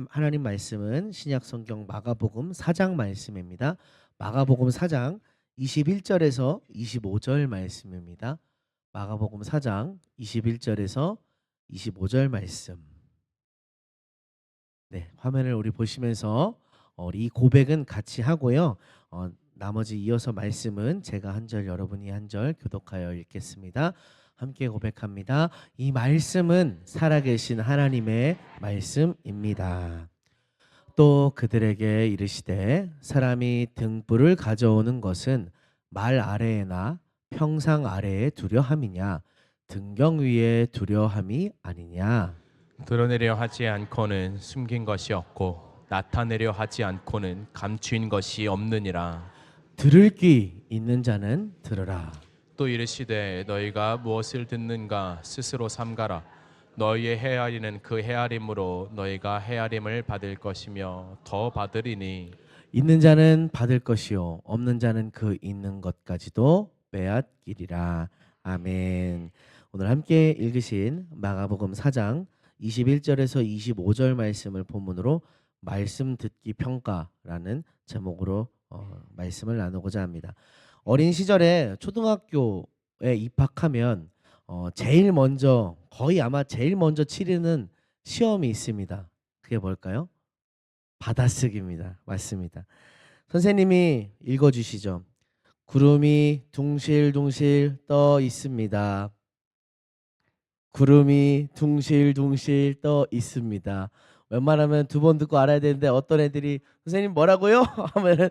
하나님 말씀은 신약 성경 마가복음 4장 말씀입니다. 마가복음 4장 21절에서 25절 말씀입니다. 마가복음 4장 21절에서 25절 말씀. 네, 화면을 우리 보시면서 우리 이 고백은 같이 하고요. 나머지 이어서 말씀은 제가 한 절, 여러분이 한 절 교독하여 읽겠습니다. 함께 고백합니다. 이 말씀은 살아계신 하나님의 말씀입니다. 또 그들에게 이르시되 사람이 등불을 가져오는 것은 말 아래에나 평상 아래에 두려 함이냐 등경 위에 두려 함이 아니냐. 드러내려 하지 않고는 숨긴 것이 없고 나타내려 하지 않고는 감추인 것이 없느니라. 들을 귀 있는 자는 들으라. 또 이르시되 너희가 무엇을 듣는가 스스로 삼가라. 너희의 헤아리는 그 헤아림으로 너희가 헤아림을 받을 것이며 더 받으리니. 있는 자는 받을 것이요 없는 자는 그 있는 것까지도 빼앗기리라. 아멘. 오늘 함께 읽으신 마가복음 4장 21절에서 25절 말씀을 본문으로 말씀 듣기 평가라는 제목으로 말씀을 나누고자 합니다. 어린 시절에 초등학교에 입학하면 제일 먼저 거의 아마 제일 먼저 치르는 시험이 있습니다. 그게 뭘까요? 받아쓰기입니다. 맞습니다. 선생님이 읽어주시죠. 구름이 둥실둥실 떠 있습니다. 구름이 둥실둥실 떠 있습니다. 웬만하면 두 번 듣고 알아야 되는데 어떤 애들이 선생님 뭐라고요? 하면은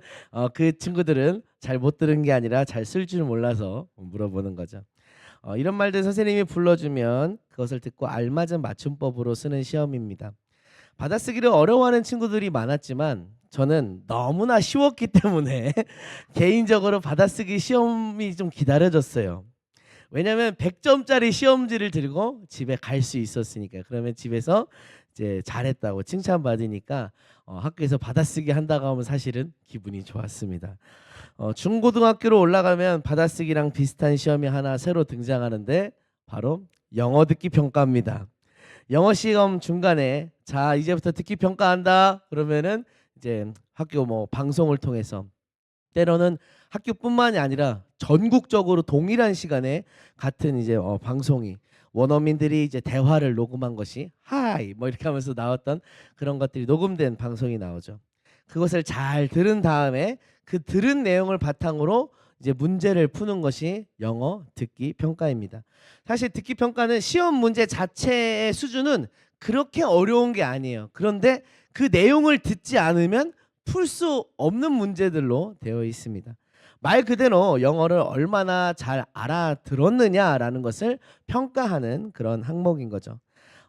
그 친구들은 잘 못 들은 게 아니라 잘 쓸 줄 몰라서 물어보는 거죠. 이런 말들 선생님이 불러주면 그것을 듣고 알맞은 맞춤법으로 쓰는 시험입니다. 받아쓰기를 어려워하는 친구들이 많았지만 저는 너무나 쉬웠기 때문에 개인적으로 받아쓰기 시험이 좀 기다려졌어요. 왜냐하면 100점짜리 시험지를 들고 집에 갈 수 있었으니까. 그러면 집에서 이제 잘했다고 칭찬받으니까 학교에서 받아쓰기 한다고 하면 사실은 기분이 좋았습니다. 중고등학교로 올라가면 받아쓰기랑 비슷한 시험이 하나 새로 등장하는데 바로 영어 듣기 평가입니다. 영어 시험 중간에 자 이제부터 듣기 평가한다 그러면은 이제 학교 뭐 방송을 통해서 때로는 학교뿐만이 아니라 전국적으로 동일한 시간에 같은 이제 방송이 원어민들이 이제 대화를 녹음한 것이 하이 뭐 이렇게 하면서 나왔던 그런 것들이 녹음된 방송이 나오죠. 그것을 잘 들은 다음에 그 들은 내용을 바탕으로 이제 문제를 푸는 것이 영어 듣기 평가입니다. 사실 듣기 평가는 시험 문제 자체의 수준은 그렇게 어려운 게 아니에요. 그런데 그 내용을 듣지 않으면 풀 수 없는 문제들로 되어 있습니다. 말 그대로 영어를 얼마나 잘 알아들었느냐라는 것을 평가하는 그런 항목인 거죠.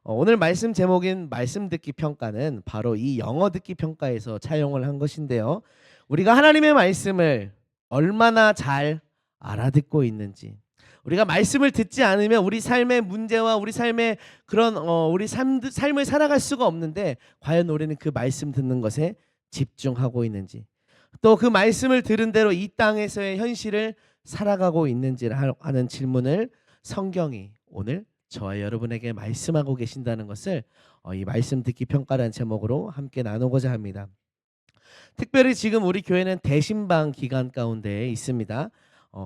오늘 말씀 제목인 말씀 듣기 평가는 바로 이 영어 듣기 평가에서 차용을 한 것인데요. 우리가 하나님의 말씀을 얼마나 잘 알아듣고 있는지, 우리가 말씀을 듣지 않으면 우리 삶의 문제와 우리 삶의 그런 우리 삶을 살아갈 수가 없는데 과연 우리는 그 말씀 듣는 것에 집중하고 있는지, 또 그 말씀을 들은 대로 이 땅에서의 현실을 살아가고 있는지 하는 질문을 성경이 오늘 저와 여러분에게 말씀하고 계신다는 것을 이 말씀 듣기 평가라는 제목으로 함께 나누고자 합니다. 특별히 지금 우리 교회는 대신방 기간 가운데 있습니다.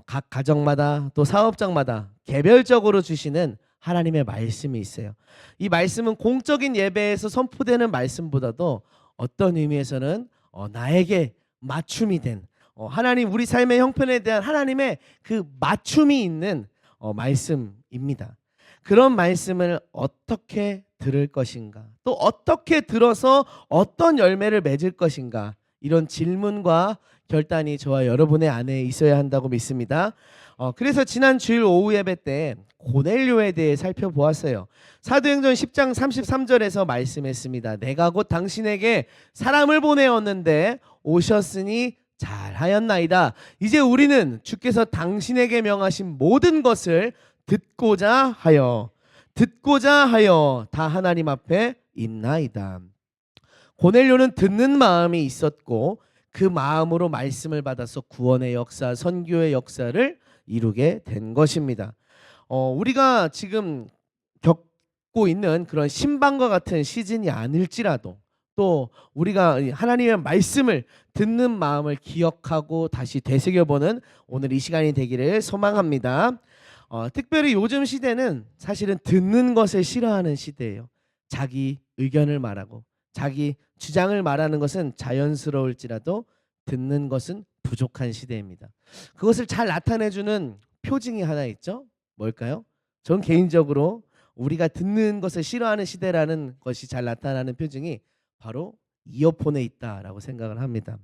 각 가정마다 또 사업장마다 개별적으로 주시는 하나님의 말씀이 있어요. 이 말씀은 공적인 예배에서 선포되는 말씀보다도 어떤 의미에서는 나에게 맞춤이 된 하나님 우리 삶의 형편에 대한 하나님의 그 맞춤이 있는 말씀입니다. 그런 말씀을 어떻게 들을 것인가, 또 어떻게 들어서 어떤 열매를 맺을 것인가, 이런 질문과 결단이 저와 여러분의 안에 있어야 한다고 믿습니다. 그래서 지난 주일 오후 예배 때 고넬료에 대해 살펴보았어요. 사도행전 10장 33절에서 말씀했습니다. 내가 곧 당신에게 사람을 보내었는데 오셨으니 잘하였나이다. 이제 우리는 주께서 당신에게 명하신 모든 것을 듣고자 하여 다 하나님 앞에 있나이다. 고넬료는 듣는 마음이 있었고 그 마음으로 말씀을 받아서 구원의 역사, 선교의 역사를 이루게 된 것입니다. 우리가 지금 겪고 있는 그런 신방과 같은 시즌이 아닐지라도 또 우리가 하나님의 말씀을 듣는 마음을 기억하고 다시 되새겨보는 오늘 이 시간이 되기를 소망합니다. 특별히 요즘 시대는 사실은 듣는 것을 싫어하는 시대예요. 자기 의견을 말하고 자기 주장을 말하는 것은 자연스러울지라도 듣는 것은 부족한 시대입니다. 그것을 잘 나타내주는 표징이 하나 있죠. 뭘까요? 전 개인적으로 우리가 듣는 것을 싫어하는 시대라는 것이 잘 나타나는 표징이 바로 이어폰에 있다라고 생각을 합니다.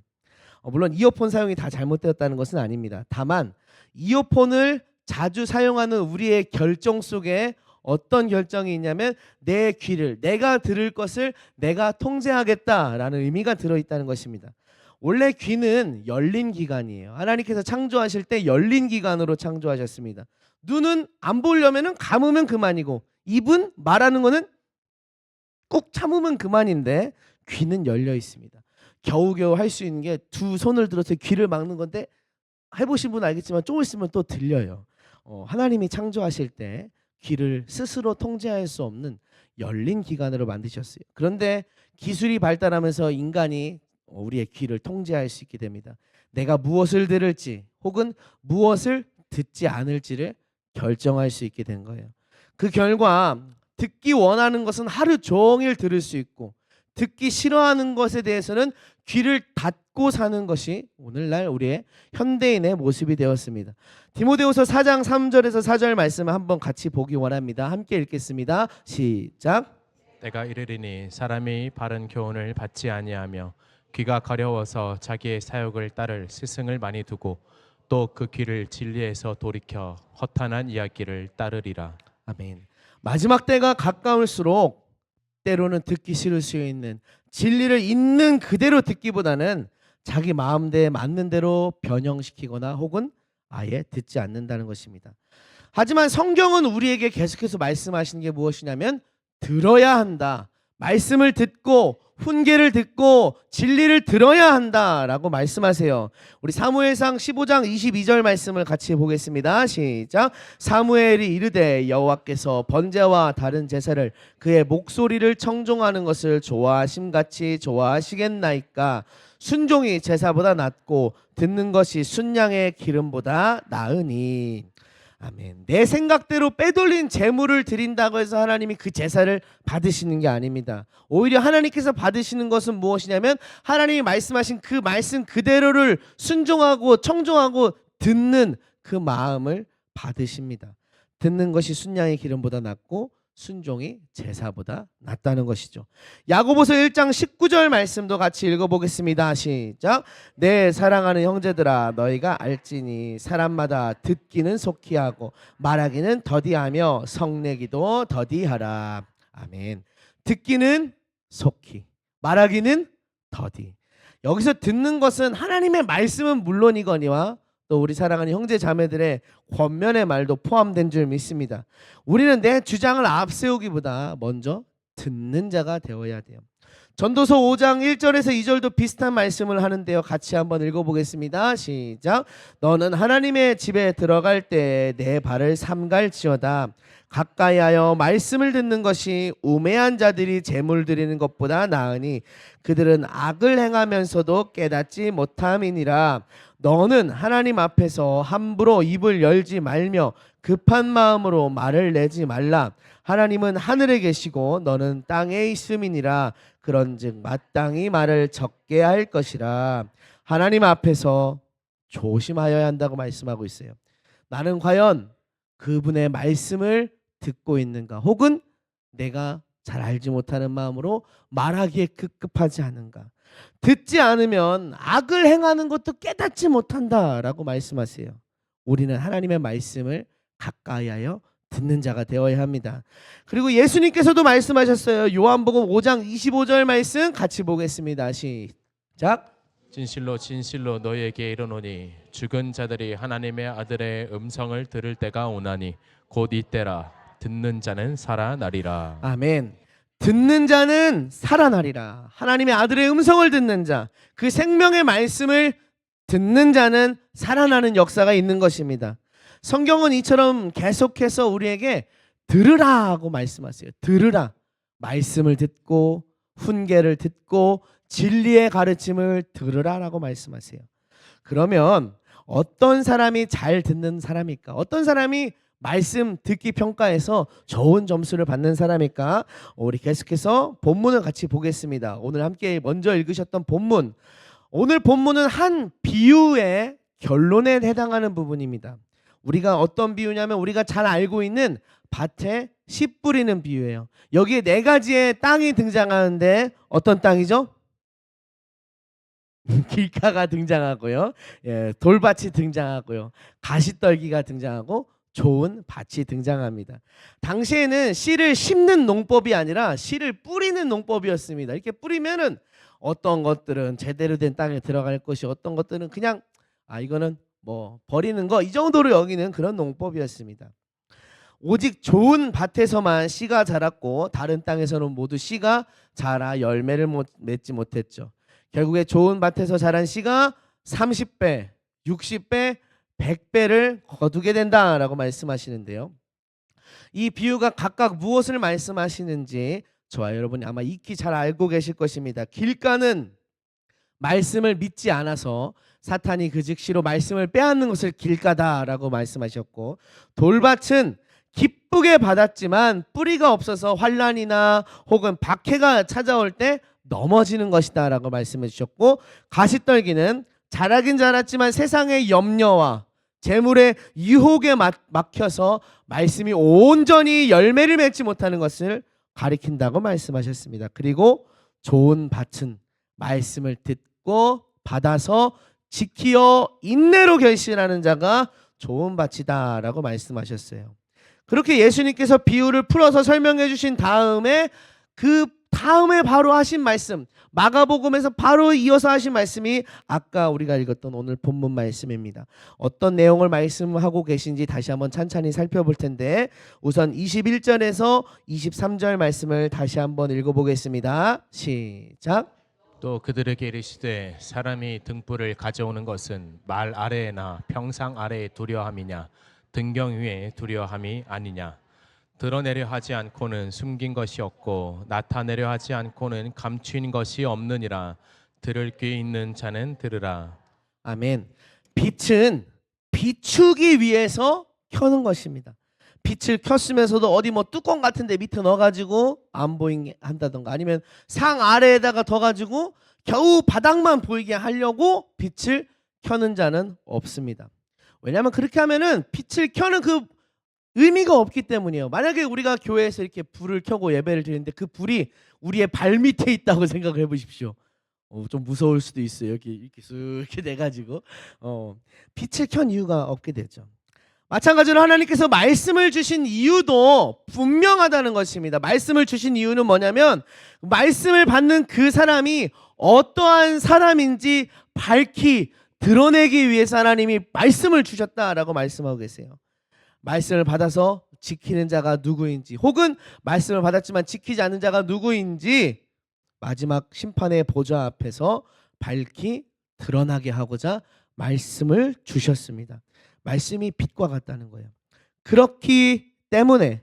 물론 이어폰 사용이 다 잘못되었다는 것은 아닙니다. 다만 이어폰을 자주 사용하는 우리의 결정 속에 어떤 결정이 있냐면 내 귀를, 내가 들을 것을 내가 통제하겠다라는 의미가 들어있다는 것입니다. 원래 귀는 열린 기관이에요. 하나님께서 창조하실 때 열린 기관으로 창조하셨습니다. 눈은 안 보려면 감으면 그만이고, 입은 말하는 거는 꾹 참으면 그만인데 귀는 열려 있습니다. 겨우겨우 할 수 있는 게 두 손을 들어서 귀를 막는 건데, 해보신 분 알겠지만 조금 있으면 또 들려요. 하나님이 창조하실 때 귀를 스스로 통제할 수 없는 열린 기관으로 만드셨어요. 그런데 기술이 발달하면서 인간이 우리의 귀를 통제할 수 있게 됩니다. 내가 무엇을 들을지 혹은 무엇을 듣지 않을지를 결정할 수 있게 된 거예요. 그 결과 듣기 원하는 것은 하루 종일 들을 수 있고, 듣기 싫어하는 것에 대해서는 귀를 닫고 사는 것이 오늘날 우리의 현대인의 모습이 되었습니다. 디모데후서 4장 3절에서 4절 말씀을 한번 같이 보기 원합니다. 함께 읽겠습니다. 시작. 때가 이르리니 사람이 바른 교훈을 받지 아니하며 귀가 가려워서 자기의 사욕을 따를 스승을 많이 두고 또 그 귀를 진리에서 돌이켜 허탄한 이야기를 따르리라. 아멘. 마지막 때가 가까울수록 때로는 듣기 싫을 수 있는 진리를 있는 그대로 듣기보다는 자기 마음대에 맞는 대로 변형시키거나 혹은 아예 듣지 않는다는 것입니다. 하지만 성경은 우리에게 계속해서 말씀하시는 게 무엇이냐면 들어야 한다. 말씀을 듣고 훈계를 듣고 진리를 들어야 한다라고 말씀하세요. 우리 사무엘상 15장 22절 말씀을 같이 보겠습니다. 시작. 사무엘이 이르되 여호와께서 번제와 다른 제사를 그의 목소리를 청종하는 것을 좋아하심같이 좋아하시겠나이까. 순종이 제사보다 낫고 듣는 것이 순양의 기름보다 나으니. 아멘. 내 생각대로 빼돌린 재물을 드린다고 해서 하나님이 그 제사를 받으시는 게 아닙니다. 오히려 하나님께서 받으시는 것은 무엇이냐면 하나님이 말씀하신 그 말씀 그대로를 순종하고 청종하고 듣는 그 마음을 받으십니다. 듣는 것이 순양의 기름보다 낫고 순종이 제사보다 낫다는 것이죠. 야고보서 1장 19절 말씀도 같이 읽어보겠습니다. 시작. 내 사랑하는 형제들아 너희가 알지니 사람마다 듣기는 속히 하고 말하기는 더디하며 성내기도 더디하라. 아멘. 듣기는 속히, 말하기는 더디. 여기서 듣는 것은 하나님의 말씀은 물론이거니와 또 우리 사랑하는 형제 자매들의 권면의 말도 포함된 줄 믿습니다. 우리는 내 주장을 앞세우기보다 먼저 듣는 자가 되어야 돼요. 전도서 5장 1절에서 2절도 비슷한 말씀을 하는데요. 같이 한번 읽어보겠습니다. 시작. 너는 하나님의 집에 들어갈 때 내 발을 삼갈지어다. 가까이하여 말씀을 듣는 것이 우매한 자들이 재물 드리는 것보다 나으니 그들은 악을 행하면서도 깨닫지 못함이니라. 너는 하나님 앞에서 함부로 입을 열지 말며 급한 마음으로 말을 내지 말라. 하나님은 하늘에 계시고 너는 땅에 있음이니라. 그런즉 마땅히 말을 적게 할 것이라. 하나님 앞에서 조심하여야 한다고 말씀하고 있어요. 나는 과연 그분의 말씀을 듣고 있는가, 혹은 내가 잘 알지 못하는 마음으로 말하기에 급급하지 않은가. 듣지 않으면 악을 행하는 것도 깨닫지 못한다라고 말씀하세요. 우리는 하나님의 말씀을 가까이하여 듣는 자가 되어야 합니다. 그리고 예수님께서도 말씀하셨어요. 요한복음 5장 25절 말씀 같이 보겠습니다. 시작. 진실로 진실로 너희에게 이르노니 죽은 자들이 하나님의 아들의 음성을 들을 때가 오나니 곧 이때라. 듣는 자는 살아나리라. 아멘. 듣는 자는 살아나리라. 하나님의 아들의 음성을 듣는 자, 그 생명의 말씀을 듣는 자는 살아나는 역사가 있는 것입니다. 성경은 이처럼 계속해서 우리에게 들으라고 말씀하세요. 들으라. 말씀을 듣고 훈계를 듣고 진리의 가르침을 들으라라고 말씀하세요. 그러면 어떤 사람이 잘 듣는 사람일까? 어떤 사람이 말씀 듣기 평가에서 좋은 점수를 받는 사람일까? 우리 계속해서 본문을 같이 보겠습니다. 오늘 함께 먼저 읽으셨던 본문. 오늘 본문은 한 비유의 결론에 해당하는 부분입니다. 우리가 어떤 비유냐면 우리가 잘 알고 있는 밭에 씨 뿌리는 비유예요. 여기에 네 가지의 땅이 등장하는데 어떤 땅이죠? 길가가 등장하고요. 예, 돌밭이 등장하고요. 가시떨기가 등장하고 좋은 밭이 등장합니다. 당시에는 씨를 심는 농법이 아니라 씨를 뿌리는 농법이었습니다. 이렇게 뿌리면은 어떤 것들은 제대로 된 땅에 들어갈 것이, 어떤 것들은 그냥 이거는 뭐 버리는 거, 이 정도로 여기는 그런 농법이었습니다. 오직 좋은 밭에서만 씨가 자랐고 다른 땅에서는 모두 씨가 자라 열매를 맺지 못했죠. 결국에 좋은 밭에서 자란 씨가 30배, 60배, 100배를 거두게 된다라고 말씀하시는데요. 이 비유가 각각 무엇을 말씀하시는지 저와 여러분이 아마 익히 잘 알고 계실 것입니다. 길가는 말씀을 믿지 않아서 사탄이 그 즉시로 말씀을 빼앗는 것을 길가다라고 말씀하셨고, 돌밭은 기쁘게 받았지만 뿌리가 없어서 환난이나 혹은 박해가 찾아올 때 넘어지는 것이다 라고 말씀해 주셨고, 가시떨기는 자라긴 자랐지만 세상의 염려와 재물의 유혹에 막혀서 말씀이 온전히 열매를 맺지 못하는 것을 가리킨다고 말씀하셨습니다. 그리고 좋은 밭은 말씀을 듣고 받아서 지키어 인내로 결실하는 자가 좋은 밭이다 라고 말씀하셨어요. 그렇게 예수님께서 비유를 풀어서 설명해 주신 다음에 그 다음에 바로 하신 말씀, 마가복음에서 바로 이어서 하신 말씀이 아까 우리가 읽었던 오늘 본문 말씀입니다. 어떤 내용을 말씀하고 계신지 다시 한번 찬찬히 살펴볼 텐데, 우선 21절에서 23절 말씀을 다시 한번 읽어보겠습니다. 시작. 또 그들에게 이르시되 사람이 등불을 가져오는 것은 말 아래에나 평상 아래에 두려 함이냐 등경 위에 두려 함이 아니냐. 드러내려 하지 않고는 숨긴 것이 없고 나타내려 하지 않고는 감추인 것이 없느니라. 들을 귀 있는 자는 들으라. 아멘. 빛은 비추기 위해서 켜는 것입니다. 빛을 켰으면서도 어디 뭐 뚜껑 같은 데 밑에 넣어가지고 안 보이게 한다던가, 아니면 상 아래에다가 둬가지고 겨우 바닥만 보이게 하려고 빛을 켜는 자는 없습니다. 왜냐하면 그렇게 하면은 빛을 켜는 그 의미가 없기 때문이에요. 만약에 우리가 교회에서 이렇게 불을 켜고 예배를 드리는데 그 불이 우리의 발 밑에 있다고 생각을 해보십시오. 좀 무서울 수도 있어요. 이렇게 돼가지고 빛을 켠 이유가 없게 되죠. 마찬가지로 하나님께서 말씀을 주신 이유도 분명하다는 것입니다. 말씀을 주신 이유는 뭐냐면 말씀을 받는 그 사람이 어떠한 사람인지 밝히 드러내기 위해서 하나님이 말씀을 주셨다라고 말씀하고 계세요. 말씀을 받아서 지키는 자가 누구인지, 혹은 말씀을 받았지만 지키지 않는 자가 누구인지 마지막 심판의 보좌 앞에서 밝히 드러나게 하고자 말씀을 주셨습니다. 말씀이 빛과 같다는 거예요. 그렇기 때문에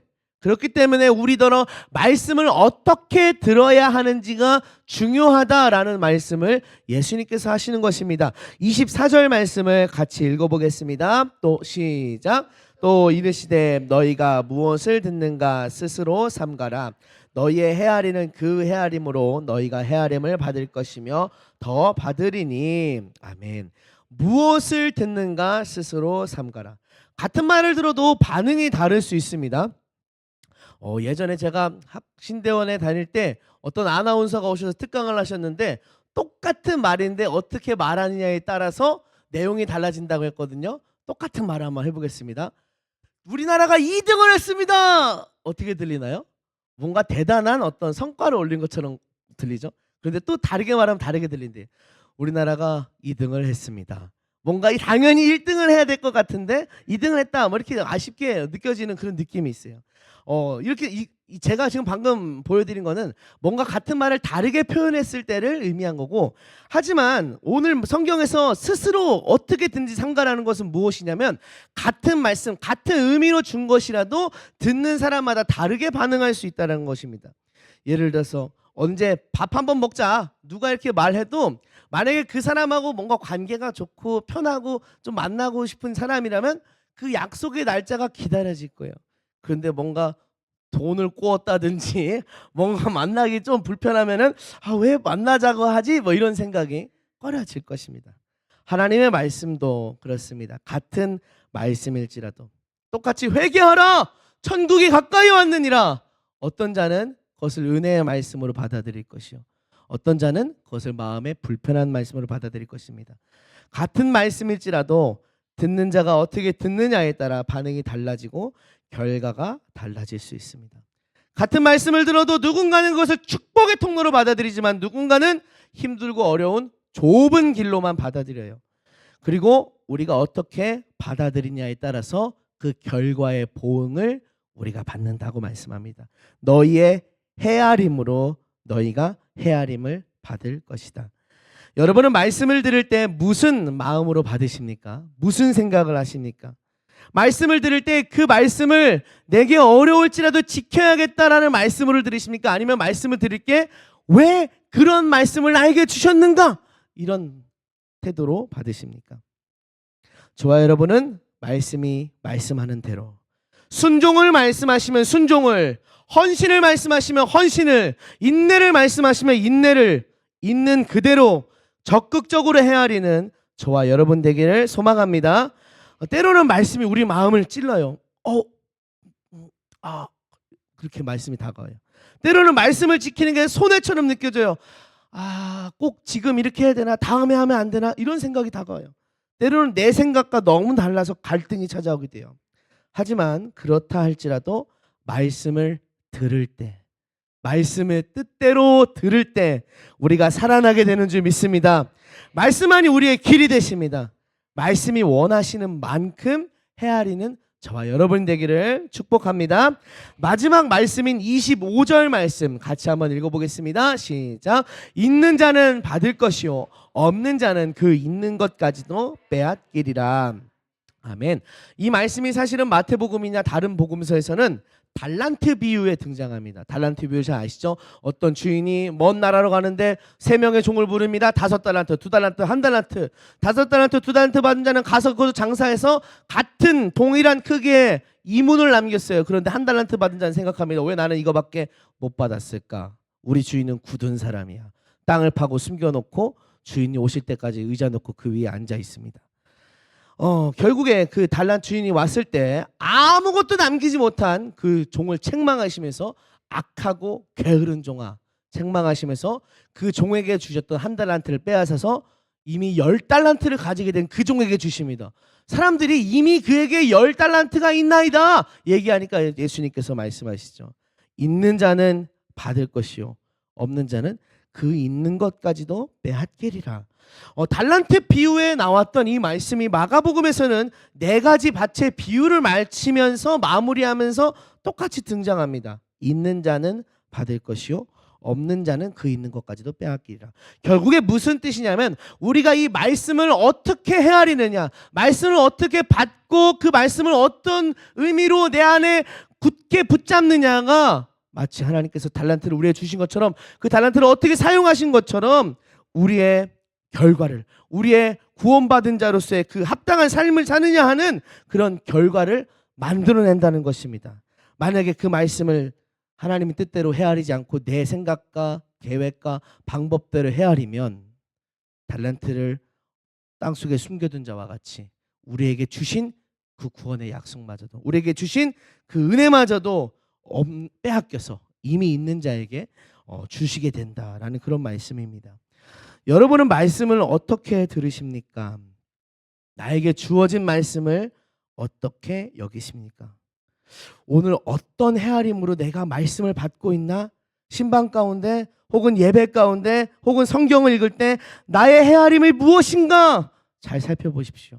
우리더러 말씀을 어떻게 들어야 하는지가 중요하다라는 말씀을 예수님께서 하시는 것입니다. 24절 말씀을 같이 읽어보겠습니다. 또 시작. 또 이르시되 너희가 무엇을 듣는가 스스로 삼가라. 너희의 헤아리는 그 헤아림으로 너희가 헤아림을 받을 것이며 더 받으리니. 아멘. 무엇을 듣는가 스스로 삼가라. 같은 말을 들어도 반응이 다를 수 있습니다. 예전에 제가 학신대원에 다닐 때 어떤 아나운서가 오셔서 특강을 하셨는데 똑같은 말인데 어떻게 말하느냐에 따라서 내용이 달라진다고 했거든요. 똑같은 말 한번 해보겠습니다. 우리나라가 2등을 했습니다. 어떻게 들리나요? 뭔가 대단한 어떤 성과를 올린 것처럼 들리죠. 그런데 또 다르게 말하면 다르게 들린대요. 우리나라가 2등을 했습니다. 뭔가 당연히 1등을 해야 될 것 같은데 2등을 했다, 뭐 이렇게 아쉽게 느껴지는 그런 느낌이 있어요. 이렇게 제가 지금 방금 보여드린 거는 뭔가 같은 말을 다르게 표현했을 때를 의미한 거고, 하지만 오늘 성경에서 스스로 어떻게든지 삼가라는 것은 무엇이냐면 같은 말씀, 같은 의미로 준 것이라도 듣는 사람마다 다르게 반응할 수 있다는 것입니다. 예를 들어서 언제 밥 한번 먹자 누가 이렇게 말해도 만약에 그 사람하고 뭔가 관계가 좋고 편하고 좀 만나고 싶은 사람이라면 그 약속의 날짜가 기다려질 거예요. 그런데 뭔가 돈을 꾸었다든지 뭔가 만나기 좀 불편하면은 왜 만나자고 하지? 뭐 이런 생각이 꺼려질 것입니다. 하나님의 말씀도 그렇습니다. 같은 말씀일지라도 똑같이 회개하라 천국이 가까이 왔느니라. 어떤 자는 그것을 은혜의 말씀으로 받아들일 것이요 어떤 자는 그것을 마음에 불편한 말씀으로 받아들일 것입니다. 같은 말씀일지라도 듣는 자가 어떻게 듣느냐에 따라 반응이 달라지고 결과가 달라질 수 있습니다. 같은 말씀을 들어도 누군가는 그것을 축복의 통로로 받아들이지만 누군가는 힘들고 어려운 좁은 길로만 받아들여요. 그리고 우리가 어떻게 받아들이냐에 따라서 그 결과의 보응을 우리가 받는다고 말씀합니다. 너희의 헤아림으로 너희가 헤아림을 받을 것이다. 여러분은 말씀을 들을 때 무슨 마음으로 받으십니까? 무슨 생각을 하십니까? 말씀을 들을 때 그 말씀을 내게 어려울지라도 지켜야겠다라는 말씀으로 들으십니까? 아니면 말씀을 들을 게 왜 그런 말씀을 나에게 주셨는가? 이런 태도로 받으십니까? 저와 여러분은 말씀이 말씀하는 대로 순종을 말씀하시면 순종을, 헌신을 말씀하시면 헌신을, 인내를 말씀하시면 인내를 있는 그대로 적극적으로 헤아리는 저와 여러분 되기를 소망합니다. 때로는 말씀이 우리 마음을 찔러요. 그렇게 말씀이 다가와요. 때로는 말씀을 지키는 게 손해처럼 느껴져요. 꼭 지금 이렇게 해야 되나? 다음에 하면 안 되나? 이런 생각이 다가와요. 때로는 내 생각과 너무 달라서 갈등이 찾아오게 돼요. 하지만 그렇다 할지라도 말씀을 들을 때, 말씀의 뜻대로 들을 때 우리가 살아나게 되는 줄 믿습니다. 말씀만이 우리의 길이 되십니다. 말씀이 원하시는 만큼 헤아리는 저와 여러분 되기를 축복합니다. 마지막 말씀인 25절 말씀 같이 한번 읽어보겠습니다. 시작. 있는 자는 받을 것이요 없는 자는 그 있는 것까지도 빼앗기리라. 아멘. 이 말씀이 사실은 마태복음이나 다른 복음서에서는 달란트 비유에 등장합니다. 달란트 비유 잘 아시죠? 어떤 주인이 먼 나라로 가는데 3명의 종을 부릅니다. 5달란트, 2달란트, 1달란트. 5달란트, 2달란트 받은 자는 가서 거기서 장사해서 같은 동일한 크기의 이문을 남겼어요. 그런데 1달란트 받은 자는 생각합니다. 왜 나는 이거밖에 못 받았을까? 우리 주인은 굳은 사람이야. 땅을 파고 숨겨놓고 주인이 오실 때까지 의자 놓고 그 위에 앉아 있습니다. 결국에 그 달란 주인이 왔을 때 아무것도 남기지 못한 그 종을 책망하시면서 악하고 게으른 종아, 책망하시면서 그 종에게 주셨던 1달란트를 빼앗아서 이미 10달란트를 가지게 된 그 종에게 주십니다. 사람들이 이미 그에게 10달란트가 있나이다 얘기하니까 예수님께서 말씀하시죠. 있는 자는 받을 것이요 없는 자는 그 있는 것까지도 빼앗기리라. 달란트 비유에 나왔던 이 말씀이 마가복음에서는 4가지 밭의 비유를 말치면서 마무리하면서 똑같이 등장합니다. 있는 자는 받을 것이요 없는 자는 그 있는 것까지도 빼앗기리라. 결국에 무슨 뜻이냐면 우리가 이 말씀을 어떻게 헤아리느냐, 말씀을 어떻게 받고 그 말씀을 어떤 의미로 내 안에 굳게 붙잡느냐가 마치 하나님께서 달란트를 우리에게 주신 것처럼 그 달란트를 어떻게 사용하신 것처럼 우리의 결과를, 우리의 구원받은 자로서의 그 합당한 삶을 사느냐 하는 그런 결과를 만들어낸다는 것입니다. 만약에 그 말씀을 하나님의 뜻대로 헤아리지 않고 내 생각과 계획과 방법대로 헤아리면 달란트를 땅속에 숨겨둔 자와 같이 우리에게 주신 그 구원의 약속마저도, 우리에게 주신 그 은혜마저도 빼앗겨서 이미 있는 자에게 주시게 된다라는 그런 말씀입니다. 여러분은 말씀을 어떻게 들으십니까? 나에게 주어진 말씀을 어떻게 여기십니까? 오늘 어떤 헤아림으로 내가 말씀을 받고 있나? 신방 가운데 혹은 예배 가운데 혹은 성경을 읽을 때 나의 헤아림이 무엇인가? 잘 살펴보십시오.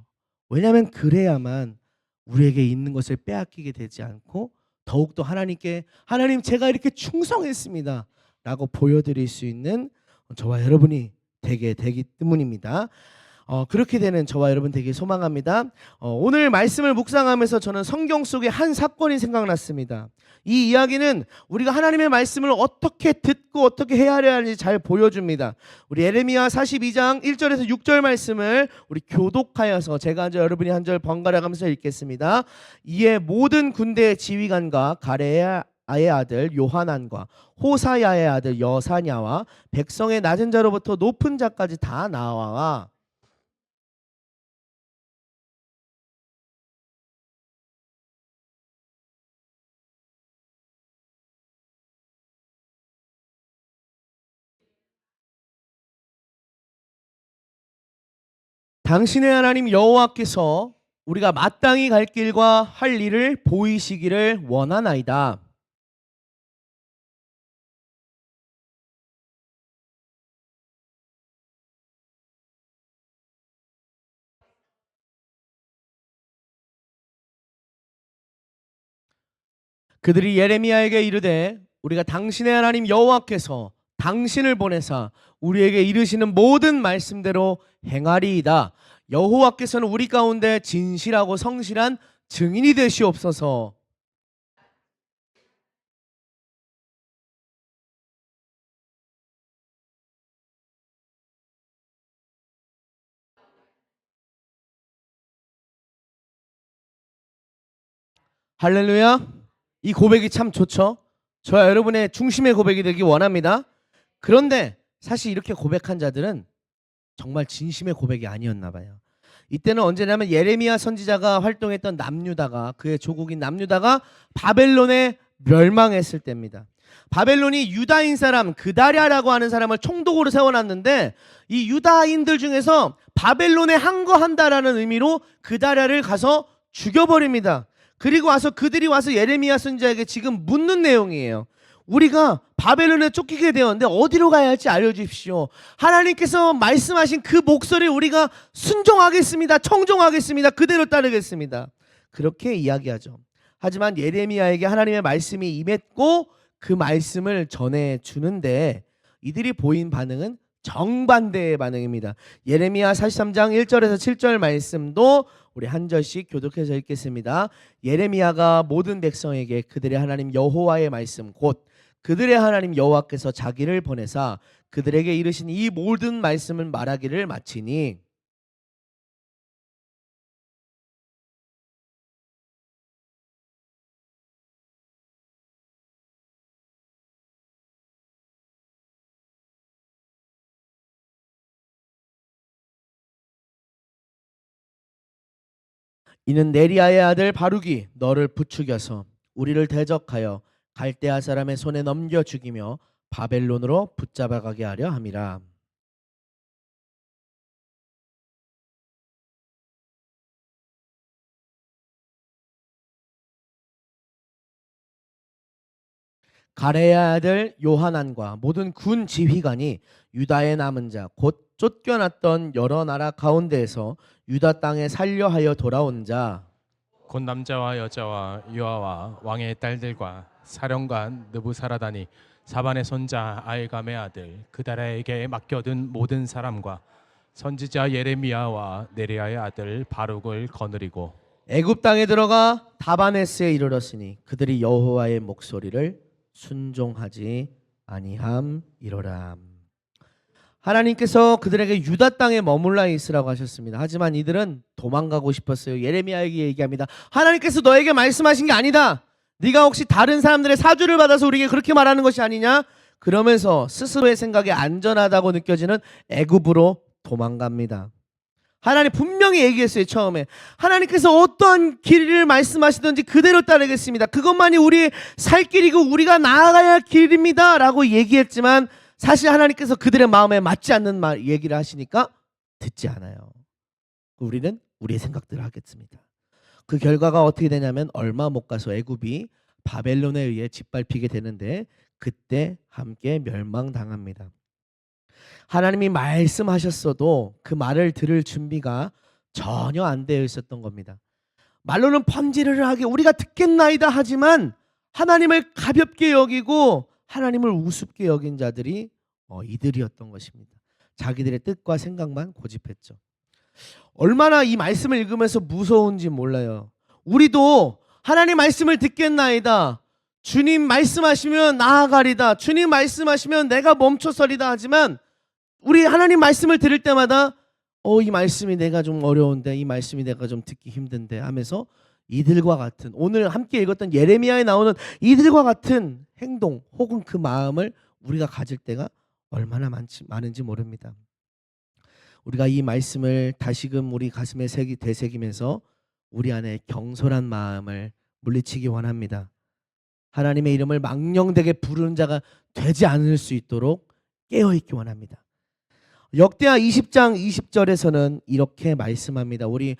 왜냐하면 그래야만 우리에게 있는 것을 빼앗기게 되지 않고 더욱더 하나님께 하나님 제가 이렇게 충성했습니다 라고 보여드릴 수 있는 저와 여러분이 되게 되기 때문입니다. 그렇게 되는 저와 여러분 되길 소망합니다. 오늘 말씀을 묵상하면서 저는 성경 속의 한 사건이 생각났습니다. 이 이야기는 우리가 하나님의 말씀을 어떻게 듣고 어떻게 헤아려야 하는지 잘 보여줍니다. 우리 예레미야 42장 1절에서 6절 말씀을 우리 교독하여서 제가 한 절 여러분이 한 절 번갈아 가면서 읽겠습니다. 이에 모든 군대의 지휘관과 가레야의 아들 요하난과 호사야의 아들 여사냐와 백성의 낮은 자로부터 높은 자까지 다 나와 당신의 하나님 여호와께서 우리가 마땅히 갈 길과 할 일을 보이시기를 원하나이다. 그들이 예레미야에게 이르되 우리가 당신의 하나님 여호와께서 당신을 보내사 우리에게 이르시는 모든 말씀대로 행하리이다. 여호와께서는 우리 가운데 진실하고 성실한 증인이 되시옵소서. 할렐루야. 이 고백이 참 좋죠. 저와 여러분의 중심의 고백이 되기 원합니다. 그런데 사실 이렇게 고백한 자들은 정말 진심의 고백이 아니었나 봐요. 이때는 언제냐면 예레미야 선지자가 활동했던 남유다가 그의 조국인 남유다가 바벨론에 멸망했을 때입니다. 바벨론이 유다인 사람 그다랴라고 하는 사람을 총독으로 세워놨는데 이 유다인들 중에서 바벨론에 항거한다라는 의미로 그다랴를 가서 죽여버립니다. 그리고 와서 그들이 와서 예레미야 선지자에게 지금 묻는 내용이에요. 우리가 바벨론에 쫓기게 되었는데 어디로 가야 할지 알려주십시오. 하나님께서 말씀하신 그 목소리에 우리가 순종하겠습니다. 청종하겠습니다. 그대로 따르겠습니다. 그렇게 이야기하죠. 하지만 예레미야에게 하나님의 말씀이 임했고 그 말씀을 전해주는데 이들이 보인 반응은 정반대의 반응입니다. 예레미야 43장 1절에서 7절 말씀도 우리 한 절씩 교독해서 읽겠습니다. 예레미야가 모든 백성에게 그들의 하나님 여호와의 말씀 곧 그들의 하나님 여호와께서 자기를 보내사 그들에게 이르신 이 모든 말씀을 말하기를 마치니 이는 네리야의 아들 바룩이 너를 부추겨서 우리를 대적하여 갈대아 사람의 손에 넘겨 죽이며 바벨론으로 붙잡아가게 하려 함이라. 가레야 아들 요하난과 모든 군 지휘관이 유다의 남은 자 곧 쫓겨났던 여러 나라 가운데에서 유다 땅에 살려하여 돌아온 자 곧 남자와 여자와 유아와 왕의 딸들과 사령관 느부사라단이 사반의 손자 아이감의 아들 그다랴에게 맡겨둔 모든 사람과 선지자 예레미야와 네리야의 아들 바룩을 거느리고 애굽 땅에 들어가 다바네스에 이르렀으니 그들이 여호와의 목소리를 순종하지 아니함이로라. 하나님께서 그들에게 유다 땅에 머물러 있으라고 하셨습니다. 하지만 이들은 도망가고 싶었어요. 예레미야에게 얘기합니다. 하나님께서 너에게 말씀하신 게 아니다. 네가 혹시 다른 사람들의 사주를 받아서 우리에게 그렇게 말하는 것이 아니냐? 그러면서 스스로의 생각에 안전하다고 느껴지는 애굽으로 도망갑니다. 하나님 분명히 얘기했어요. 처음에 하나님께서 어떠한 길을 말씀하시든지 그대로 따르겠습니다. 그것만이 우리의 살 길이고 우리가 나아가야 할 길입니다 라고 얘기했지만 사실 하나님께서 그들의 마음에 맞지 않는 말 얘기를 하시니까 듣지 않아요. 우리는 우리의 생각대로 하겠습니다. 그 결과가 어떻게 되냐면 얼마 못 가서 애굽이 바벨론에 의해 짓밟히게 되는데 그때 함께 멸망당합니다. 하나님이 말씀하셨어도 그 말을 들을 준비가 전혀 안 되어 있었던 겁니다. 말로는 펌지를 하게 우리가 듣겠나이다 하지만 하나님을 가볍게 여기고 하나님을 우습게 여긴 자들이 이들이었던 것입니다. 자기들의 뜻과 생각만 고집했죠. 얼마나 이 말씀을 읽으면서 무서운지 몰라요. 우리도 하나님 말씀을 듣겠나이다. 주님 말씀하시면 나아가리다. 주님 말씀하시면 내가 멈춰서리다. 하지만 우리 하나님 말씀을 들을 때마다 이 말씀이 내가 좀 어려운데, 이 말씀이 내가 좀 듣기 힘든데 하면서 이들과 같은, 오늘 함께 읽었던 예레미야에 나오는 이들과 같은 행동 혹은 그 마음을 우리가 가질 때가 얼마나 많은지 모릅니다. 우리가 이 말씀을 다시금 우리 가슴에 되새기면서 우리 안에 경솔한 마음을 물리치기 원합니다. 하나님의 이름을 망령되게 부르는 자가 되지 않을 수 있도록 깨어있기 원합니다. 역대하 20장 20절에서는 이렇게 말씀합니다. 우리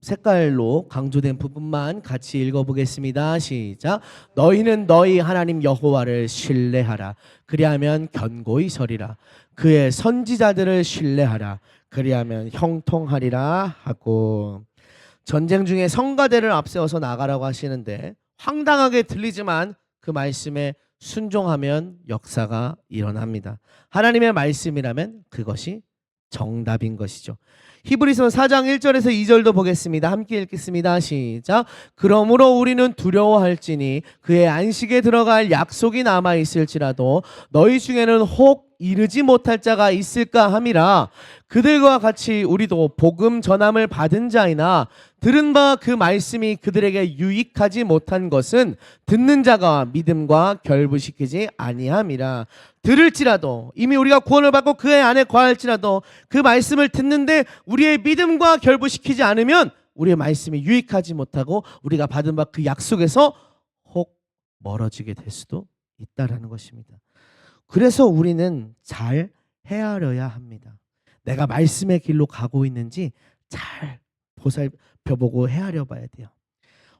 색깔로 강조된 부분만 같이 읽어보겠습니다. 시작. 너희는 너희 하나님 여호와를 신뢰하라. 그리하면 견고히 서리라. 그의 선지자들을 신뢰하라. 그리하면 형통하리라 하고, 전쟁 중에 성가대를 앞세워서 나가라고 하시는데 황당하게 들리지만 그 말씀에 순종하면 역사가 일어납니다. 하나님의 말씀이라면 그것이 정답인 것이죠. 히브리서 4장 1절에서 2절도 보겠습니다. 함께 읽겠습니다. 시작. 그러므로 우리는 두려워할지니 그의 안식에 들어갈 약속이 남아있을지라도 너희 중에는 혹 이르지 못할 자가 있을까 함이라. 그들과 같이 우리도 복음 전함을 받은 자이나 들은 바 그 말씀이 그들에게 유익하지 못한 것은 듣는 자가 믿음과 결부시키지 아니함이라. 들을지라도, 이미 우리가 구원을 받고 그의 안에 거할지라도 그 말씀을 듣는데 우리의 믿음과 결부시키지 않으면 우리의 말씀이 유익하지 못하고 우리가 받은 바 그 약속에서 혹 멀어지게 될 수도 있다라는 것입니다. 그래서 우리는 잘 헤아려야 합니다. 내가 말씀의 길로 가고 있는지 잘 보살펴보고 헤아려 봐야 돼요.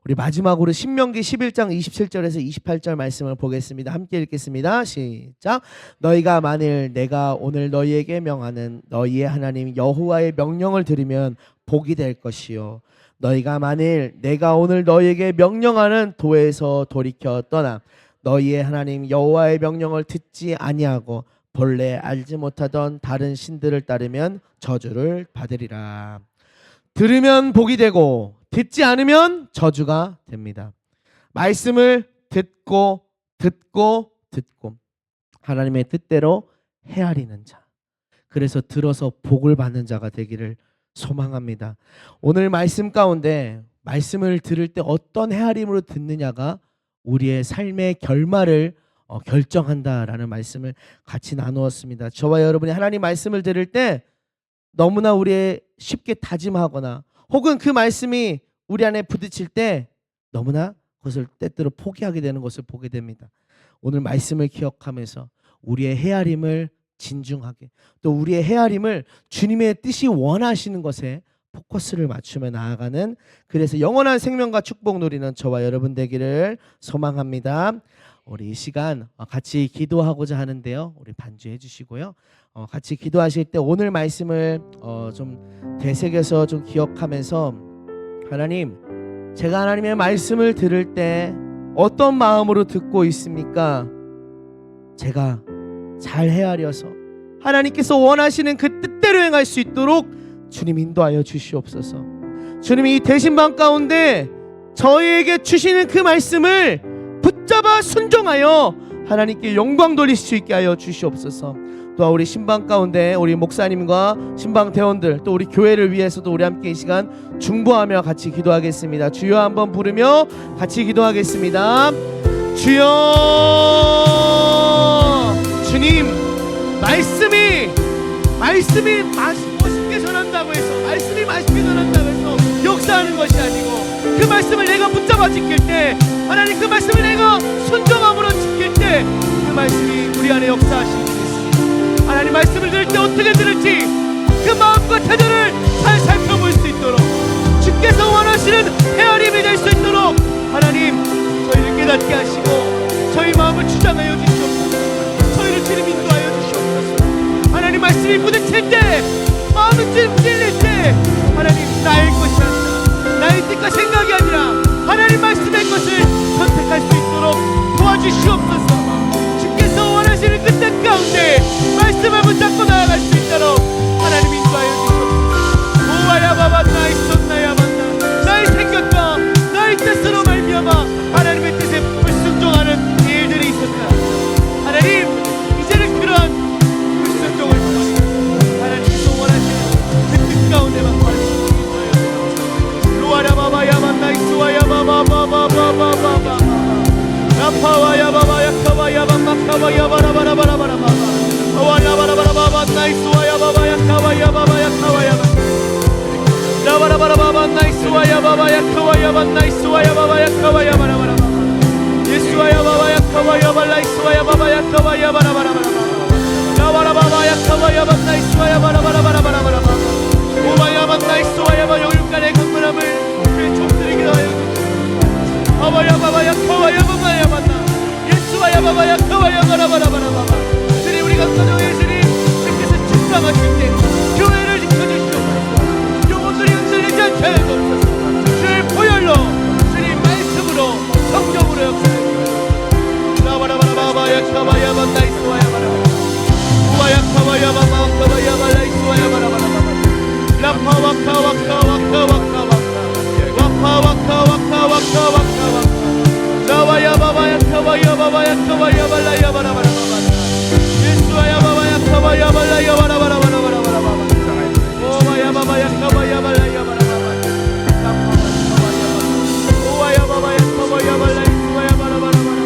우리 마지막으로 신명기 11장 27절에서 28절 말씀을 보겠습니다. 함께 읽겠습니다. 시작. 너희가 만일 내가 오늘 너희에게 명하는 너희의 하나님 여호와의 명령을 들으면 복이 될 것이요, 너희가 만일 내가 오늘 너희에게 명령하는 도에서 돌이켜 떠나 너희의 하나님 여호와의 명령을 듣지 아니하고 본래 알지 못하던 다른 신들을 따르면 저주를 받으리라. 들으면 복이 되고 듣지 않으면 저주가 됩니다. 말씀을 듣고 하나님의 뜻대로 헤아리는 자, 그래서 들어서 복을 받는 자가 되기를 소망합니다. 오늘 말씀 가운데 말씀을 들을 때 어떤 헤아림으로 듣느냐가 우리의 삶의 결말을 결정한다라는 말씀을 같이 나누었습니다. 저와 여러분이 하나님 말씀을 들을 때 너무나 우리의 쉽게 다짐하거나 혹은 그 말씀이 우리 안에 부딪힐 때 너무나 그것을 때때로 포기하게 되는 것을 보게 됩니다. 오늘 말씀을 기억하면서 우리의 헤아림을 진중하게, 또 우리의 헤아림을 주님의 뜻이 원하시는 것에 포커스를 맞추며 나아가는, 그래서 영원한 생명과 축복 누리는 저와 여러분 되기를 소망합니다. 우리 이 시간 같이 기도하고자 하는데요. 우리 반주해 주시고요. 같이 기도하실 때 오늘 말씀을 좀 되새겨서 좀 기억하면서, 하나님, 제가 하나님의 말씀을 들을 때 어떤 마음으로 듣고 있습니까? 제가 잘 헤아려서 하나님께서 원하시는 그 뜻대로 행할 수 있도록 주님 인도하여 주시옵소서. 주님이 이 대신방 가운데 저희에게 주시는 그 말씀을 붙잡아 순종하여 하나님께 영광 돌릴 수 있게 하여 주시옵소서. 또 우리 신방 가운데 우리 목사님과 신방 대원들, 또 우리 교회를 위해서도 우리 함께 이 시간 중보하며 같이 기도하겠습니다. 주여 한번 부르며 같이 기도하겠습니다. 주여, 주님, 말씀이 멋있게 전한다고 해서, 말씀이 맛있게 전한다고 해서 역사하는 것이 아니고, 그 말씀을 내가 붙잡아 지킬 때, 하나님 그 말씀을 내가 순종함으로 지킬 때 그 말씀이 우리 안에 역사하시는 것이 있습니다. 하나님 말씀을 들을 때 어떻게 들을지 그 마음과 태도를 잘 살펴볼 수 있도록, 주께서 원하시는 헤아림이 될 수 있도록 하나님 저희를 깨닫게 하시고 저희 마음을 주장하여 주시옵소서. 저희를 주님 인도하여 주시옵소서. 하나님 말씀이 부딪힐 때, 마음이 찔릴 때 하나님 나의 것이 아니라, 나의 뜻과 생각이 아니라 하나님 말씀의 것을 선택할 수 있도록 도와주시옵소서. 주께서 원하시는 그 뜻 가운데 말씀을 붙잡고 나아갈 수 있도록 하나님 인도하여 주시옵소서. 카바야 바라바라바라바라바 와야 바라바라바바 나이스 와야 바바야 카바야 바바야 카바야 라바라바라바바 나이스 와야 바바야 카바야 바 나이스 와야 바바야 카바야 바라바라바 예수 와야 바바야 카바야 바 나이스 와야 바바야 카바야 바라바라바라바 라바라바바야 카바야 바 나이스 와야 바라바라바라바라바 오바야 바 나이스 와야 바 영육간의 강건함을 그 족들에게 하여 아바야 바바야 카바야 바바야 바나 예수와야 바바야 카바야 바라바라바라바 주님 우리 감사드려요 주님 주께서 축복하실 때 교회를 지켜주시옵소서 영혼들이 흔들리지 않게 하여 주옵소서 주의 보혈로 주님 말씀으로 성령으로 역사하옵소서 라바라바라바야 카바야 바 나이스 와야 바라바라 우와야 카바야 바바 카바야 바 나이스 와야 바라바라바 라파와카와카와카와카와카 와카와카와카와카와카 라와야 바바야 카바야 바바야 카바야 발라야 바라바라바 예수와야 바바야 카바야 발라야 바라바라바라바라바라 오와야 바바야 카바야 발라야 바라바라 오와야 바바야 카바야 발라야 예수와야 바라바라바라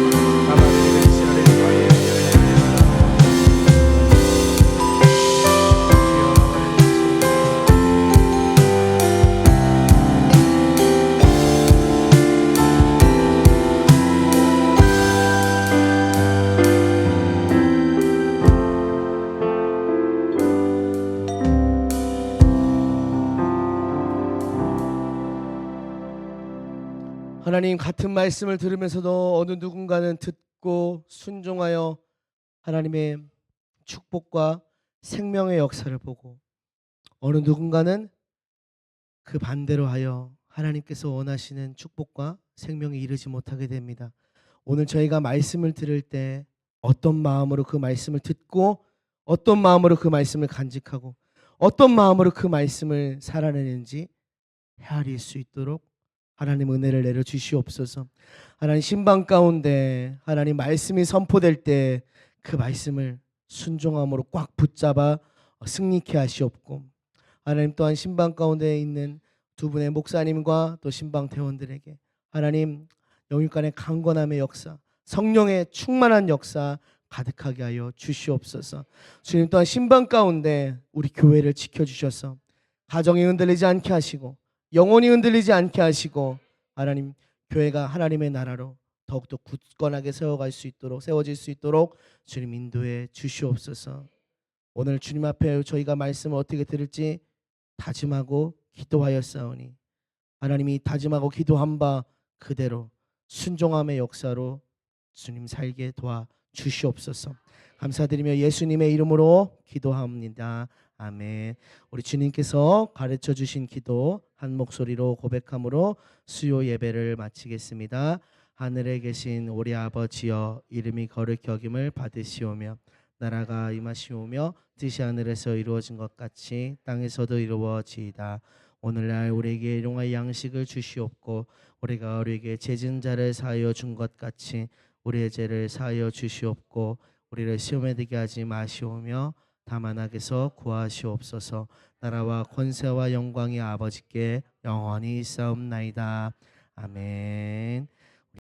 하나님 같은 말씀을 들으면서도 어느 누군가는 듣고 순종하여 하나님의 축복과 생명의 역사를 보고 어느 누군가는 그 반대로 하여 하나님께서 원하시는 축복과 생명에 이르지 못하게 됩니다. 오늘 저희가 말씀을 들을 때 어떤 마음으로 그 말씀을 듣고 어떤 마음으로 그 말씀을 간직하고 어떤 마음으로 그 말씀을 살아내는지 헤아릴 수 있도록 하나님 은혜를 내려 주시옵소서. 하나님 신방 가운데 하나님 말씀이 선포될 때 그 말씀을 순종함으로 꽉 붙잡아 승리케 하시옵고 하나님 또한 신방 가운데 있는 두 분의 목사님과 또 신방 대원들에게 하나님 영육간의 강건함의 역사 성령의 충만한 역사 가득하게 하여 주시옵소서. 주님 또한 신방 가운데 우리 교회를 지켜주셔서 가정이 흔들리지 않게 하시고 영혼이 흔들리지 않게 하시고 하나님 교회가 하나님의 나라로 더욱더 굳건하게 세워질 수 있도록 주님 인도해 주시옵소서. 오늘 주님 앞에 저희가 말씀을 어떻게 들을지 다짐하고 기도하였사오니 하나님이 다짐하고 기도한 바 그대로 순종함의 역사로 주님 살게 도와 주시옵소서. 감사드리며 예수님의 이름으로 기도합니다. 아멘. 우리 주님께서 가르쳐 주신 기도 한 목소리로 고백함으로 수요 예배를 마치겠습니다. 하늘에 계신 우리 아버지여 이름이 거룩히 여김을 받으시오며 나라가 임하시오며 뜻이 하늘에서 이루어진 것 같이 땅에서도 이루어지이다. 오늘날 우리에게 일용할 양식을 주시옵고 우리가 우리에게 죄진 자를 사하여 준 것 같이 우리의 죄를 사하여 주시옵고 우리를 시험에 들게 하지 마시오며 다만 악에서 구하시옵소서. 나라와 권세와 영광이 아버지께 영원히 있사옵나이다. 아멘.